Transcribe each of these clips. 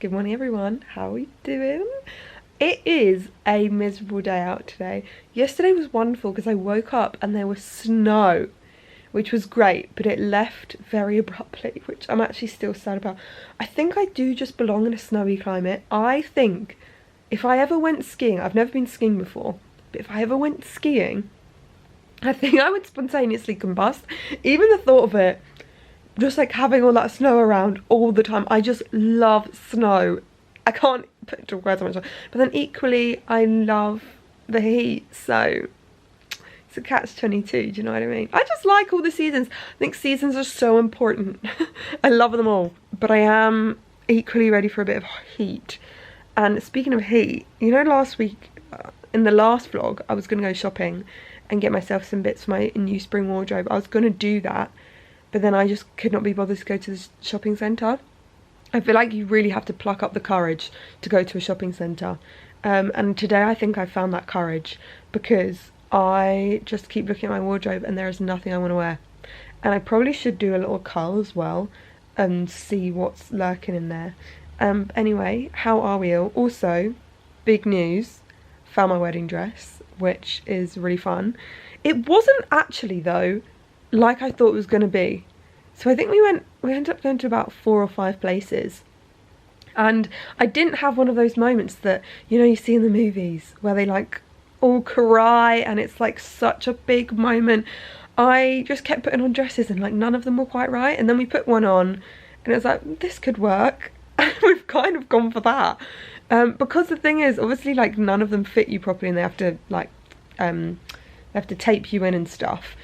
Good morning everyone, how are we doing? It is a miserable day out today. Yesterday was wonderful because I woke up and there was snow, which was great, but it left very abruptly, which I'm actually still sad about. I think I do just belong in a snowy climate. I think if I ever went skiing, I've never been skiing before, but if I ever went skiing, I think I would spontaneously combust. Even the thought of it, just like having all that snow around all the time. I just love snow. I can't put into words how much, but then equally I love the heat, so it's a catch-22, do you know what I mean? I just like all the seasons. I think seasons are so important. I love them all, but I am equally ready for a bit of heat. And speaking of heat, you know, last week in the last vlog I was gonna go shopping and get myself some bits for my new spring wardrobe. I was gonna do that, but then I just could not be bothered to go to the shopping centre. I feel like you really have to pluck up the courage to go to a shopping centre. And today I think I found that courage because I just keep looking at my wardrobe and there is nothing I want to wear. And I probably should do a little cull as well and see what's lurking in there. Anyway, how are we all? Also, big news, found my wedding dress, which is really fun. It wasn't actually though like I thought it was going to be. So I think we ended up going to about 4 or 5 places, and I didn't have one of those moments that, you know, you see in the movies where they like all cry and it's like such a big moment. I just kept putting on dresses and like none of them were quite right, and then we put one on and it was like, this could work, and we've kind of gone for that, because the thing is, obviously, like, none of them fit you properly and they have to like they have to tape you in and stuff.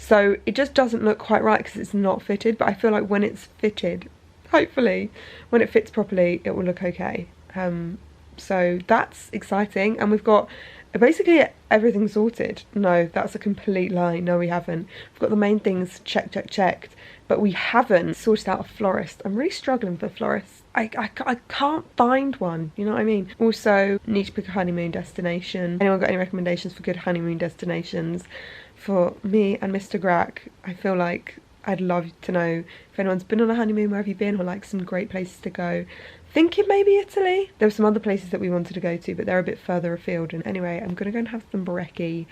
So it just doesn't look quite right because it's not fitted, but I feel like when it's fitted, hopefully, when it fits properly, it will look okay. So that's exciting, and we've got basically everything sorted. No, that's a complete lie. No, we haven't. We've got the main things checked, but we haven't sorted out a florist. I'm really struggling for florists. I can't find one, you know what I mean? Also, need to pick a honeymoon destination. Anyone got any recommendations for good honeymoon destinations for me and Mr. Grack? I feel like I'd love to know if anyone's been on a honeymoon, where have you been, or like some great places to go. Thinking maybe Italy. There were some other places that we wanted to go to, but they're a bit further afield. And anyway, I'm gonna go and have some brekkie.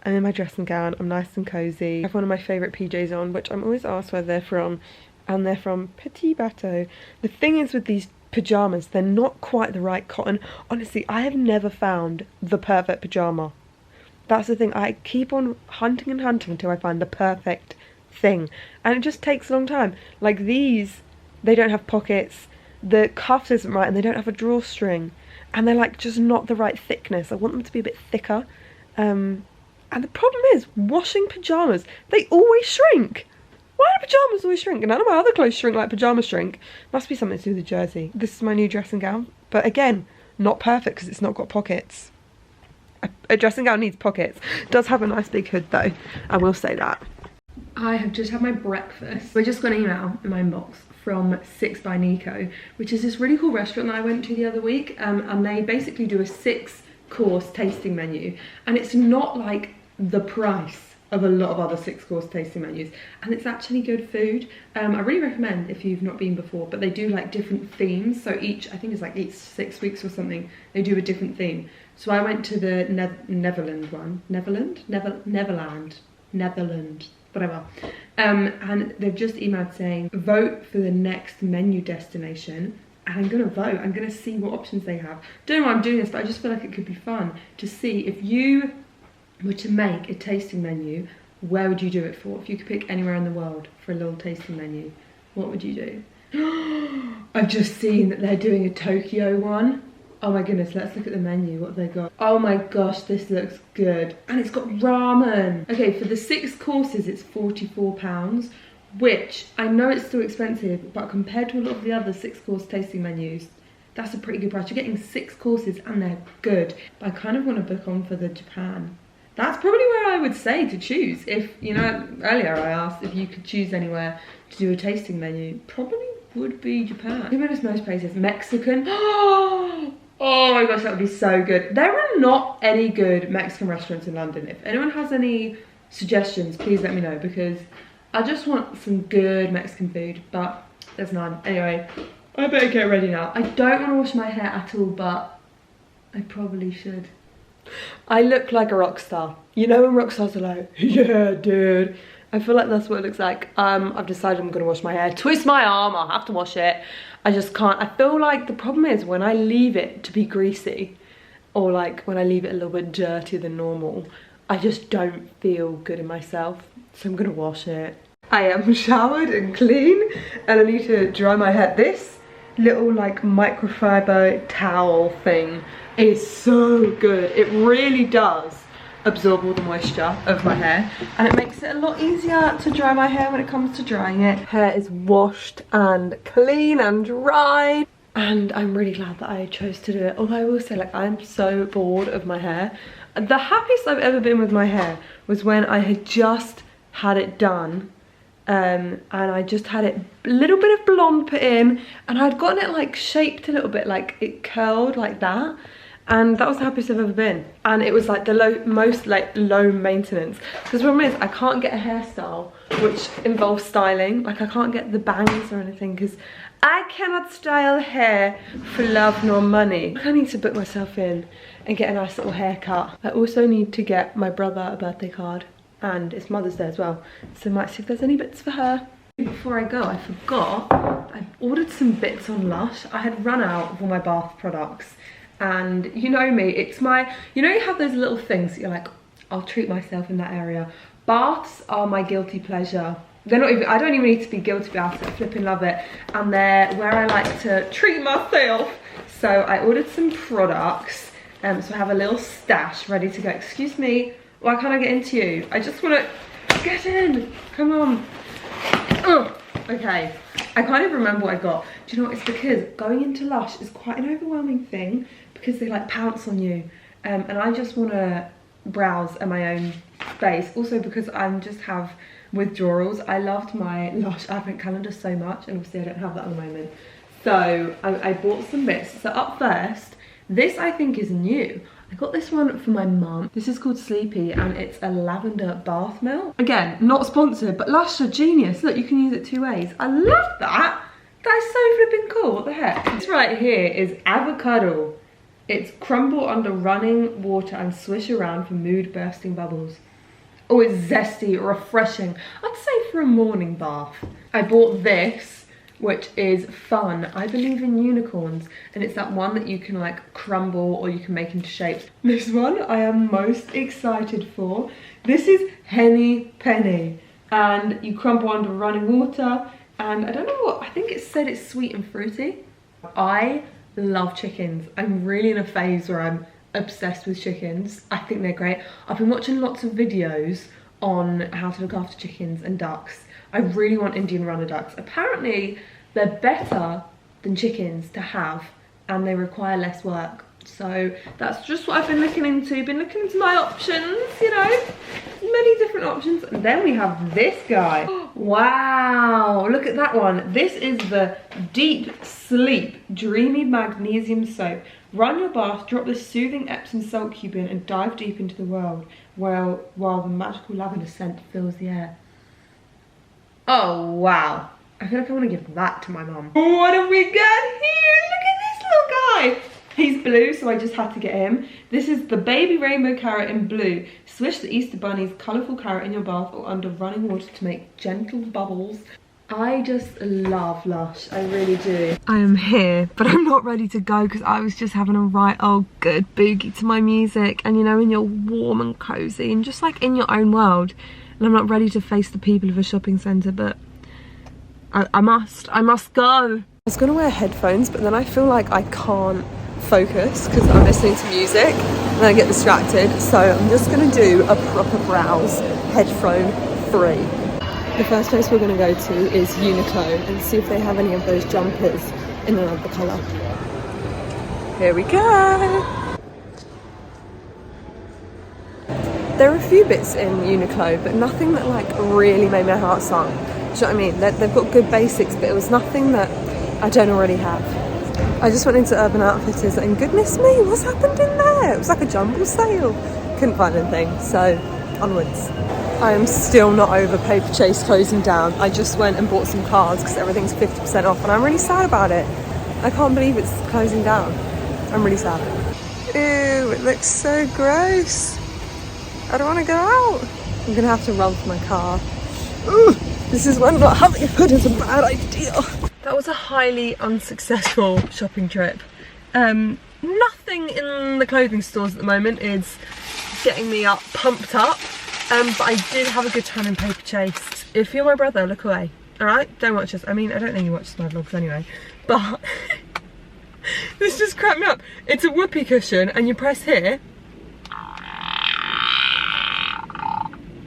I'm in my dressing gown, I'm nice and cozy. I have one of my favourite PJs on, which I'm always asked where they're from, and they're from Petit Bateau. The thing is with these pyjamas, they're not quite the right cotton. Honestly, I have never found the perfect pyjama. That's the thing, I keep on hunting and hunting until I find the perfect thing, and it just takes a long time. Like these, they don't have pockets, the cuff isn't right, and they don't have a drawstring, and they're like just not the right thickness. I want them to be a bit thicker. And the problem is, washing pyjamas, they always shrink. Why do pyjamas always shrink? And none of my other clothes shrink like pyjamas shrink. Must be something to do with the jersey. This is my new dressing gown, but again, not perfect because it's not got pockets. A dressing gown needs pockets. It does have a nice big hood though, I will say that. I have just had my breakfast. I just got an email in my inbox from 6 by Nico, which is this really cool restaurant that I went to the other week, and they basically do a 6-course tasting menu, and it's not like the price of a lot of other 6-course tasting menus, and it's actually good food. I really recommend if you've not been before, but they do like different themes, so each, I think it's like each 6 weeks or something, they do a different theme. So I went to the Netherland one, Netherland, whatever, and they've just emailed saying vote for the next menu destination, and I'm gonna vote. I'm gonna see what options they have. Don't know why I'm doing this, but I just feel like it could be fun to see if you were to make a tasting menu, where would you do it for? If you could pick anywhere in the world for a little tasting menu, what would you do? I've just seen that they're doing a Tokyo one. Oh my goodness, let's look at the menu. What have they got? Oh my gosh, this looks good. And it's got ramen. Okay, for the 6 courses, it's £44, which I know it's still expensive, but compared to a lot of the other 6-course tasting menus, that's a pretty good price. You're getting 6 courses and they're good. But I kind of want to book on for the Japan. That's probably where I would say to choose. If, you know, earlier I asked if you could choose anywhere to do a tasting menu, probably would be Japan. To be honest, most places. Mexican. Oh my gosh, that would be so good. There are not any good Mexican restaurants in London. If anyone has any suggestions, please let me know, because I just want some good Mexican food, but there's none. Anyway, I better get ready now. I don't want to wash my hair at all, but I probably should. I look like a rock star. You know when rock stars are like, yeah, dude. I feel like that's what it looks like. I've decided I'm gonna wash my hair. Twist my arm, I'll have to wash it. I just can't. I feel like the problem is when I leave it to be greasy, or like when I leave it a little bit dirtier than normal, I just don't feel good in myself. So I'm gonna wash it. I am showered and clean, and I need to dry my hair. This little like microfiber towel thing is so good. It really does absorb all the moisture of my hair, and it makes it a lot easier to dry my hair when it comes to drying it. Hair is washed and clean and dried, and I'm really glad that I chose to do it. Although I will say, like, I'm so bored of my hair. The happiest I've ever been with my hair was when I had just had it done, and I just had it a little bit of blonde put in, and I'd gotten it like shaped a little bit, like it curled like that. And that was the happiest I've ever been. And it was like the most low maintenance. Because the problem is I can't get a hairstyle which involves styling. Like I can't get the bangs or anything because I cannot style hair for love nor money. I need to book myself in and get a nice little haircut. I also need to get my brother a birthday card, and it's Mother's Day as well. So I might see if there's any bits for her. Before I go, I forgot, I ordered some bits on Lush. I had run out of all my bath products. And you know me, it's my, you know you have those little things that you're like, I'll treat myself in that area. Baths are my guilty pleasure. They're not even, I don't even need to be guilty about it, I flipping love it. And they're where I like to treat myself. So I ordered some products, so I have a little stash ready to go. Excuse me, why can't I get into you? I just want to get in, come on. Ugh. Okay, I can't even remember what I got. Do you know what? It's because going into Lush is quite an overwhelming thing because they like pounce on you, and I just want to browse at my own space. Also because I just have withdrawals. I loved my Lush advent calendar so much, and obviously I don't have that at the moment. So I bought some bits. So up first, this I think is new. I got this one for my mum. This is called Sleepy, and it's a lavender bath melt. Again, not sponsored, but Lush are genius. Look, you can use it 2 ways. I love that. That is so flipping cool. What the heck? This right here is avocado. It's crumble under running water and swish around for mood-bursting bubbles. Oh, it's zesty, refreshing. I'd say for a morning bath. I bought this, which is fun. I believe in unicorns, and it's that one that you can like crumble or you can make into shapes. This one I am most excited for. This is Henny Penny, and you crumble under running water, and I don't know what, I think it said it's sweet and fruity. I love chickens. I'm really in a phase where I'm obsessed with chickens. I think they're great. I've been watching lots of videos on how to look after chickens and ducks. I really want Indian runner ducks. Apparently they're better than chickens to have, and they require less work. So that's just what I've been looking into. Been looking into my options, you know, many different options. And then we have this guy. Wow, look at that one. This is the Deep Sleep Dreamy Magnesium Soap. Run your bath, drop this soothing Epsom salt cube in, and dive deep into the world while the magical lavender scent fills the air. Oh wow, I feel like I want to give that to my mum. What have we got here? Look at this little guy. He's blue, so I just had to get him. This is the baby rainbow carrot in blue. Swish the Easter bunny's colourful carrot in your bath or under running water to make gentle bubbles. I just love Lush, I really do. I am here, but I'm not ready to go because I was just having a right old good boogie to my music. And you know, when you're warm and cozy and just like in your own world. And I'm not ready to face the people of a shopping centre, but I must go. I was gonna wear headphones, but then I feel like I can't focus because I'm listening to music and I get distracted. So I'm just gonna do a proper browse, headphone free. The first place we're gonna go to is Uniqlo and see if they have any of those jumpers in another colour. Here we go. There are a few bits in Uniqlo, but nothing that like really made my heart sing. Do you know what I mean? They've got good basics, but it was nothing that I don't already have. I just went into Urban Outfitters and goodness me, what's happened in there? It was like a jumble sale. Couldn't find anything, so onwards. I am still not over Paper Chase closing down. I just went and bought some cards because everything's 50% off and I'm really sad about it. I can't believe it's closing down. I'm really sad. Ew, it looks so gross. I don't want to go out. I'm gonna have to run for my car. Ooh, this is when not having a hood is a bad idea. That was a highly unsuccessful shopping trip. Nothing in the clothing stores at the moment is getting me pumped up. But I did have a good time in Paper Chase. If you're my brother, look away. Alright? Don't watch this. I mean, I don't think he watches my vlogs anyway. But this just cracked me up. It's a whoopee cushion and you press here.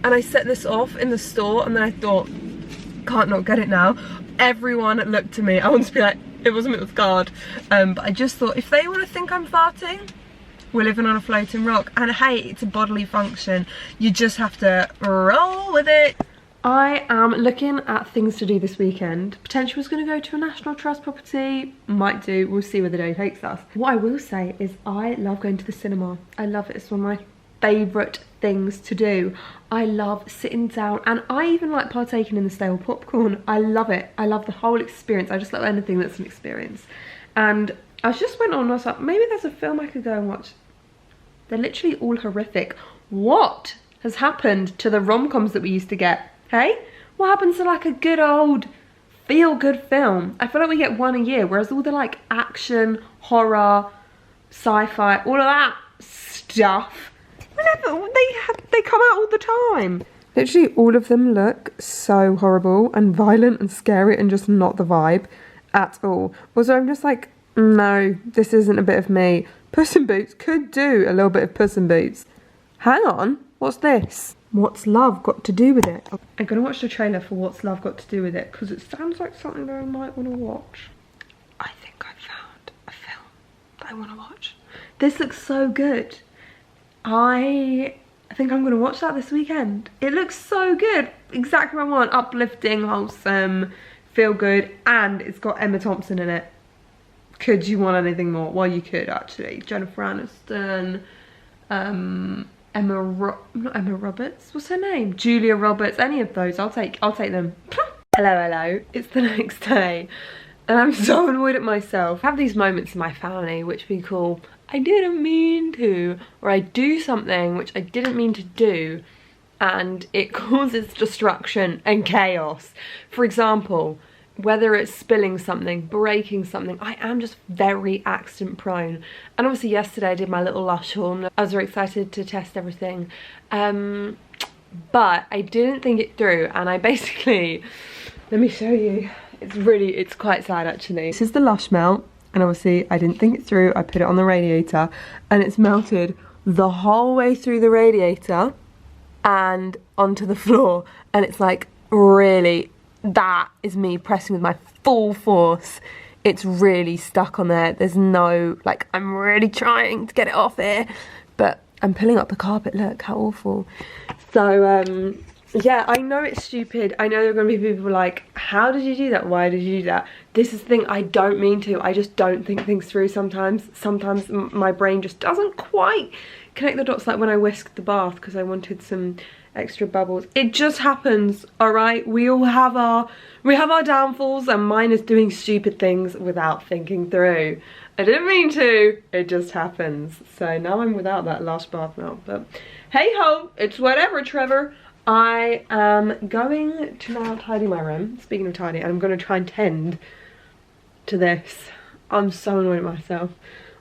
And I set this off in the store and then I thought, can't not get it now. Everyone looked at me. I want to be like, it wasn't with guard. But I just thought, if they want to think I'm farting, we're living on a floating rock. And hey, it's a bodily function. You just have to roll with it. I am looking at things to do this weekend. Potentially was going to go to a National Trust property. Might do. We'll see where the day takes us. What I will say is I love going to the cinema. I love it. It's one of my favourite things to do. I love sitting down and I even like partaking in the stale popcorn. I love it. I love the whole experience. I just love anything that's an experience. And I just went on and I was like, maybe there's a film I could go and watch. They're literally all horrific. What has happened to the rom-coms that we used to get? Hey? What happens to like a good old feel-good film? I feel like we get one a year, whereas all the like action, horror, sci-fi, all of that stuff, they come out all the time. Literally all of them look so horrible and violent and scary and just not the vibe at all. Also, I'm just like, no, this isn't a bit of me. Puss in Boots could do a little bit of Puss in Boots. Hang on, what's this? What's Love got to do with it? I'm gonna watch the trailer for What's Love Got to Do with it because it sounds like something that I might want to watch. I think I found a film that I want to watch. This looks so good. I think I'm gonna watch that this weekend. It looks so good. Exactly what I want. Uplifting, wholesome, feel good, and it's got Emma Thompson in it. Could you want anything more? Well, you could actually. Jennifer Aniston, not Emma Roberts. What's her name? Julia Roberts. Any of those, I'll take them. Hello. It's the next day, and I'm so annoyed at myself. I have these moments in my family which we call I didn't mean to, or I do something which I didn't mean to do, and it causes destruction and chaos. For example, whether it's spilling something, breaking something, I am just very accident prone. And obviously yesterday I did my little Lush haul. I was very excited to test everything. But I didn't think it through and I basically, let me show you. It's quite sad actually. This is the Lush melt and obviously I didn't think it through. I put it on the radiator and it's melted the whole way through the radiator and onto the floor. And it's like, really, that is me pressing with my full force. It's really stuck on there. There's no, like, I'm really trying to get it off here, but I'm pulling up the carpet. Look how awful. So yeah, I know it's stupid. I know there are going to be people like, how did you do that? Why did you do that? This is the thing, I don't mean to. I just don't think things through sometimes. Sometimes my brain just doesn't quite connect the dots, like when I whisked the bath because I wanted some extra bubbles. It just happens, all right? We all have our downfalls, and mine is doing stupid things without thinking through. I didn't mean to, it just happens. So now I'm without that last bath melt, but hey ho, it's whatever, Trevor. I am going to now tidy my room. Speaking of tidy, I'm going to try and tend to this. I'm so annoyed at myself.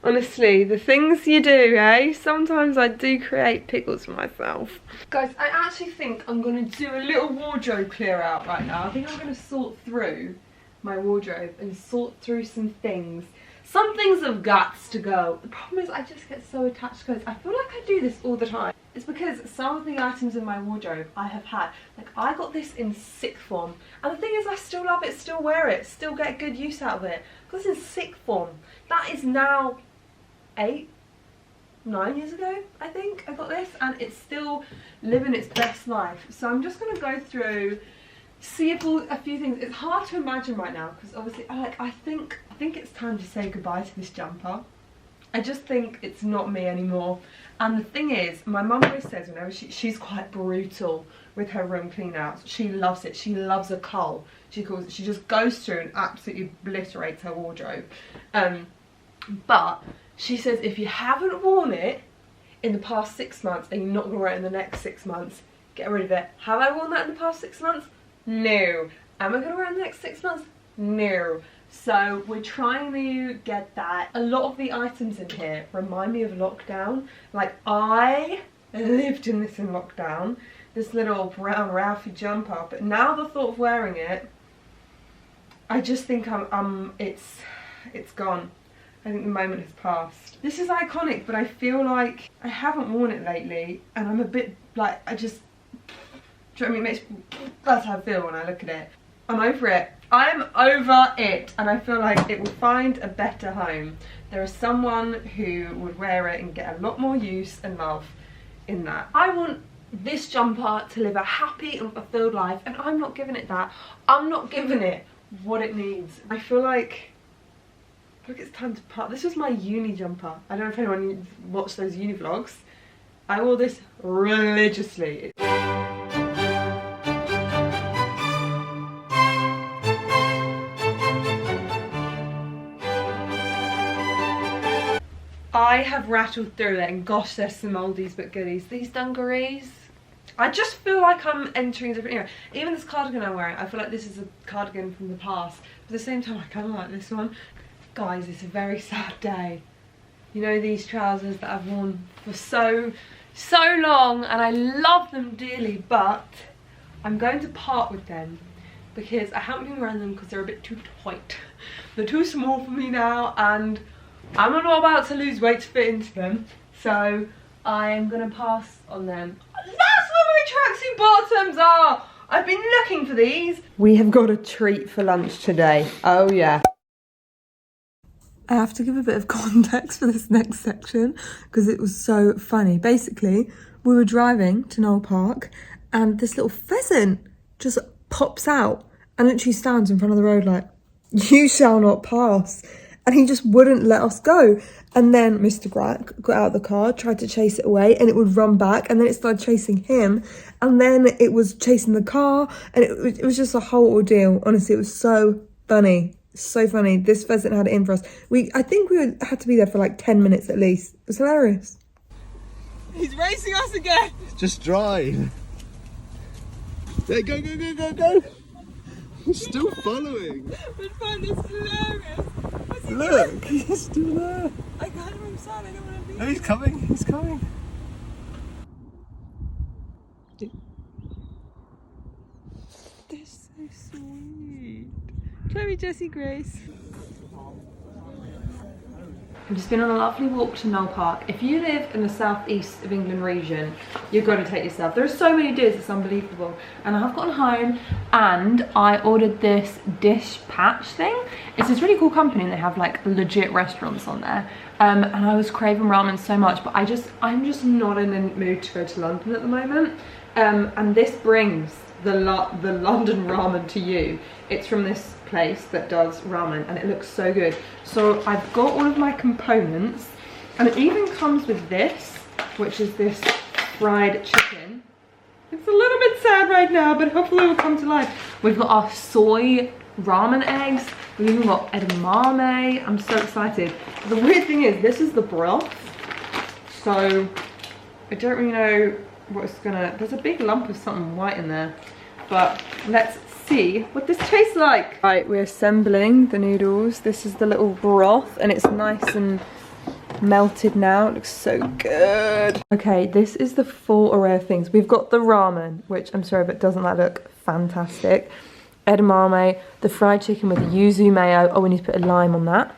Honestly, the things you do, eh? Sometimes I do create pickles for myself. Guys, I actually think I'm going to do a little wardrobe clear out right now. I think I'm going to sort through my wardrobe and sort through some things. Some things have got to go. The problem is I just get so attached to clothes. I feel like I do this all the time. It's because some of the items in my wardrobe I have had. Like, I got this in sixth form. And the thing is, I still love it, still wear it, still get good use out of it. Because in sixth form, that is now 8, 9 years ago, I think I got this, and it's still living its best life. So I'm just gonna go through, see if a few things. It's hard to imagine right now because obviously I think it's time to say goodbye to this jumper. I just think it's not me anymore. And the thing is, my mum always says whenever she's quite brutal with her room clean outs. She loves it. She loves a cull. She calls it. She just goes through and absolutely obliterates her wardrobe. But she says if you haven't worn it in the past 6 months and you're not going to wear it in the next 6 months, get rid of it. Have I worn that in the past 6 months? No. Am I going to wear it in the next 6 months? No. So we're trying to get that. A lot of the items in here remind me of lockdown. Like, I lived in this in lockdown. This little brown Ralphie jumper. But now the thought of wearing it, I just think it's gone. I think the moment has passed. This is iconic, but I feel like I haven't worn it lately. And I'm a bit like, do you know what I mean? That's how I feel when I look at it. I'm over it. I'm over it, and I feel like it will find a better home. There is someone who would wear it and get a lot more use and love in that. I want this jumper to live a happy and fulfilled life, and I'm not giving it that. I'm not giving it what it needs. I feel like it's time to part. This was my uni jumper. I don't know if anyone watched those uni vlogs. I wore this religiously. I have rattled through it, and gosh, there's some oldies but goodies. These dungarees, I just feel like I'm entering a different era. Even this cardigan I'm wearing, I feel like this is a cardigan from the past. But at the same time, I kind of like this one. Guys, it's a very sad day. You know, these trousers that I've worn for so long, and I love them dearly, but I'm going to part with them because I haven't been wearing them because they're a bit too tight. They're too small for me now, and I'm not about to lose weight to fit into them, so I'm gonna pass on them. That's where my tracksuit bottoms are! I've been looking for these. We have got a treat for lunch today. Oh yeah. I have to give a bit of context for this next section because it was so funny. Basically, we were driving to Knoll Park and this little pheasant just pops out and literally stands in front of the road like, "You shall not pass." And he just wouldn't let us go. And then Mr. Grack got out of the car, tried to chase it away, and it would run back. And then it started chasing him. And then it was chasing the car. And it was just a whole ordeal. Honestly, it was so funny. So funny. This pheasant had it in for us. I think we had to be there for like 10 minutes at least. It was hilarious. He's racing us again. Just drive. Yeah, go, go, go, go, go. He's still following. We find this hilarious. Look, he's still there. I got him inside, I don't want to leave. No, he's coming, he's coming. They're so sweet. Chloe, Jessie, Grace. I've just been on a lovely walk to Knoll Park. If you live in the southeast of England region, you've got to take yourself. There are so many deers, it's unbelievable. And I've gotten home and I ordered this dish patch thing. It's this really cool company and they have like legit restaurants on there. And I was craving ramen so much, but I'm just not in the mood to go to London at the moment. And this brings the London ramen to you. It's from this place that does ramen and it looks so good. So I've got all of my components and it even comes with this, which is this fried chicken. It's a little bit sad right now, but hopefully it will come to life. We've got our soy ramen eggs. We've even got edamame. I'm so excited. The weird thing is this is the broth. So I don't really know what it's gonna, there's a big lump of something white in there, but let's see what this tastes like. Right, we're assembling the noodles. This is the little broth and it's nice and melted now. It looks so good. Okay, this is the full array of things. We've got the ramen, which I'm sorry, but doesn't that look fantastic? Edamame, the fried chicken with the yuzu mayo. Oh, we need to put a lime on that.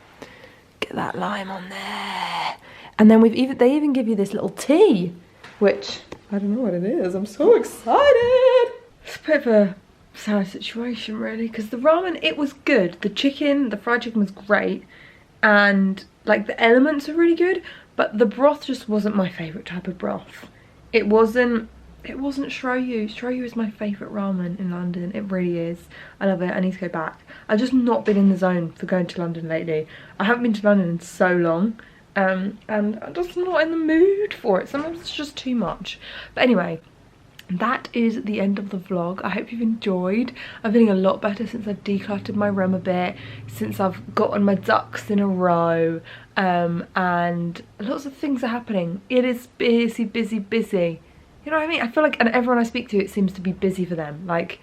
Get that lime on there. And then they even give you this little tea, which I don't know what it is. I'm so excited. It's a bit of a sad situation really, because the ramen, it was good. The fried chicken was great, and like the elements are really good, but the broth just wasn't my favourite type of broth. It wasn't shoyu. Shoyu is my favourite ramen in London. It really is. I love it. I need to go back. I've just not been in the zone for going to London lately. I haven't been to London in so long, and I'm just not in the mood for it. Sometimes it's just too much. But anyway, that is the end of the vlog. I hope you've enjoyed. I'm feeling a lot better since I've decluttered my room a bit, since I've gotten my ducks in a row, and lots of things are happening. It is busy, busy, busy. You know what I mean? I feel like, and everyone I speak to, it seems to be busy for them. Like,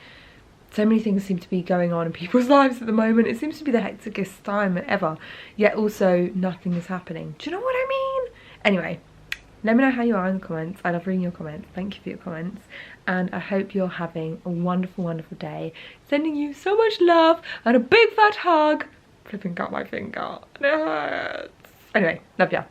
so many things seem to be going on in people's lives at the moment. It seems to be the hecticest time ever, yet also nothing is happening. Do you know what I mean? Anyway, let me know how you are in the comments. I love reading your comments. Thank you for your comments. And I hope you're having a wonderful, wonderful day. Sending you so much love and a big fat hug. Flipping cut my finger. It hurts. Anyway, love ya.